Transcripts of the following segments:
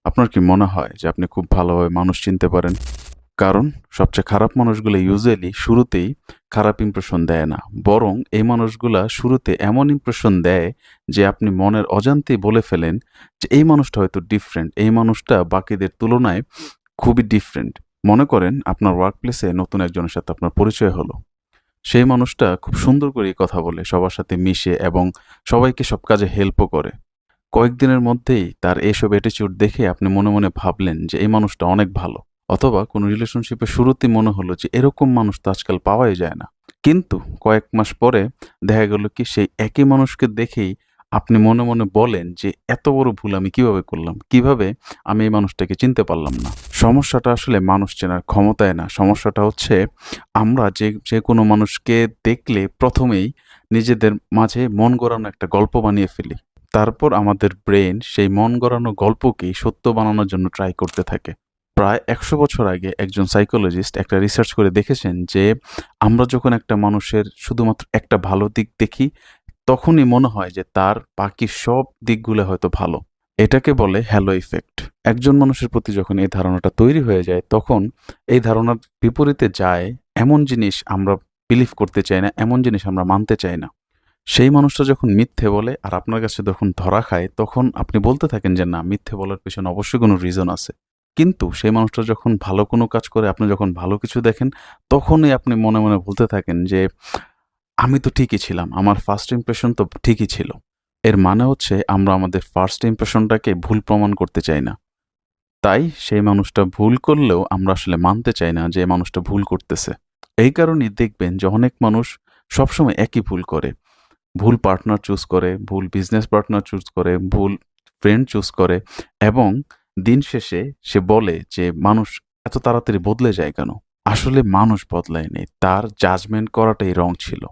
আপনার কি মনে হয় যে আপনি খুব ভালোভাবে মানুষ চিনতে পারেন? কারণ সবচেয়ে খারাপ মানুষগুলো ইউজুয়ালি শুরুতেই খারাপ ইমপ্রেশন দেয় না। বরং এই মানুষগুলা শুরুতে এমন ইমপ্রেশন দেয় যে আপনি মনের অজান্তেই বলে ফেলেন যে এই মানুষটা হয়তো ডিফারেন্ট। এই মানুষটা বাকিদের তুলনায় খুবই ডিফারেন্ট। মনে করেন আপনার ওয়ার্ক প্লেসে নতুন একজনের সাথে আপনার পরিচয় হলো। সেই মানুষটা খুব সুন্দর করেই কথা বলে, সবার সাথে মিশে এবং সবাইকে সব কাজে হেল্পও করে। কয়েকদিনের মধ্যেই তার এসব অ্যাটিটিউড দেখে আপনি মনে মনে ভাবলেন যে এই মানুষটা অনেক ভালো। অথবা কোনো রিলেশনশিপের শুরুতেই মনে হলো যে এরকম মানুষ তো আজকাল পাওয়াই যায় না। কিন্তু কয়েক মাস পরে দেখা গেল কি সেই একই মানুষকে দেখেই আপনি মনে মনে বলেন যে এত বড় ভুল আমি কিভাবে করলাম, কিভাবে আমি এই মানুষটাকে চিনতে পারলাম না। সমস্যাটা আসলে মানুষ চেনার ক্ষমতায় না, সমস্যাটা হচ্ছে আমরা যে যে কোনো মানুষকে দেখলে প্রথমেই নিজেদের মাঝে মন গড়ানো একটা গল্প বানিয়ে ফেলি। তারপর আমাদের ব্রেন সেই মন গড়ানো গল্পকেই সত্য বানানোর জন্য ট্রাই করতে থাকে। প্রায় ১০০ বছর আগে একজন সাইকোলজিস্ট একটা রিসার্চ করে দেখেছেন যে আমরা যখন একটা মানুষের শুধুমাত্র একটা ভালো দিক দেখি, তখনই মনে হয় যে তার বাকি সব দিকগুলো হয়তো ভালো। এটাকে বলে হ্যালো ইফেক্ট। একজন মানুষের প্রতি যখন এই ধারণাটা তৈরি হয়ে যায়, তখন এই ধারণার বিপরীতে যায় এমন জিনিস আমরা বিলিভ করতে চাই না, এমন জিনিস আমরা মানতে চাই না। সেই মানুষটা যখন মিথ্যে বলে আর আপনার কাছে যখন ধরা খায়, তখন আপনি বলতে থাকেন যে না, মিথ্যে বলার পেছনে অবশ্যই কোনো রিজন আছে। কিন্তু সেই মানুষটা যখন ভালো কোনো কাজ করে, আপনি যখন ভালো কিছু দেখেন, তখনই আপনি মনে মনে বলতে থাকেন যে আমি তো ঠিকই ছিলাম, আমার ফার্স্ট ইমপ্রেশন তো ঠিকই ছিল। এর মানে হচ্ছে আমরা আমাদের ফার্স্ট ইমপ্রেশনটাকে ভুল প্রমাণ করতে চাই না। তাই সেই মানুষটা ভুল করলেও আমরা আসলে মানতে চাই না যে মানুষটা ভুল করতেছে। এই কারণেই দেখবেন যে অনেক মানুষ সবসময় একই ভুল করে। ভুল পার্টনার চুজ করে, ভুল বিজনেস পার্টনার চুজ করে, ভুল ফ্রেন্ড চুজ করে এবং দিন শেষে সে বলে যে মানুষ এত তাড়াতাড়ি বদলে যায় কেন? আসলে মানুষ বদলায়নি, তার জাজমেন্ট করাটাই রং ছিল।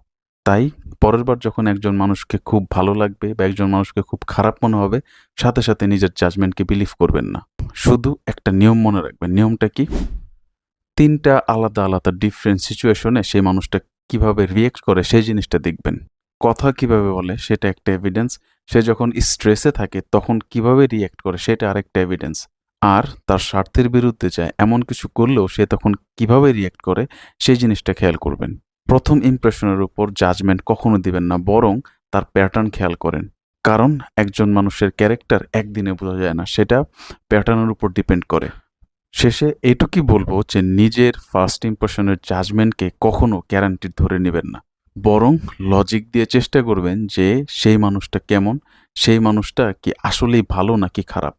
তাই পরের বার যখন একজন মানুষকে খুব ভালো লাগবে বা একজন মানুষকে খুব খারাপ মনে হবে, সাথে সাথে নিজের জাজমেন্টকে বিলিভ করবেন না। শুধু একটা নিয়ম মনে রাখবেন। নিয়মটা কি? ৩টা আলাদা আলাদা ডিফারেন্ট সিচুয়েশনে সেই মানুষটা কিভাবে রিঅ্যাক্ট করে সেই জিনিসটা দেখবেন। কথা কিভাবে বলে সেটা একটা এভিডেন্স। সে যখন স্ট্রেসে থাকে তখন কিভাবে রিঅ্যাক্ট করে সেটা আরেকটা এভিডেন্স। আর তার স্বার্থের বিরুদ্ধে যায় এমন কিছু করলেও সে তখন কিভাবে রিঅ্যাক্ট করে সেই জিনিসটা খেয়াল করবেন। প্রথম ইমপ্রেশনের উপর জাজমেন্ট কখনো দিবেন না, বরং তার প্যাটার্ন খেয়াল করেন। কারণ একজন মানুষের ক্যারেক্টার একদিনে বোঝা যায় না, সেটা প্যাটার্নের উপর ডিপেন্ড করে। শেষে এইটুকুই বলবো যে নিজের ফার্স্ট ইমপ্রেশনের জাজমেন্টকে কখনো গ্যারান্টি ধরে নেবেন না, বরং লজিক দিয়ে চেষ্টা করবেন যে সেই মানুষটা কেমন, সেই মানুষটা কি আসলেই ভালো নাকি খারাপ।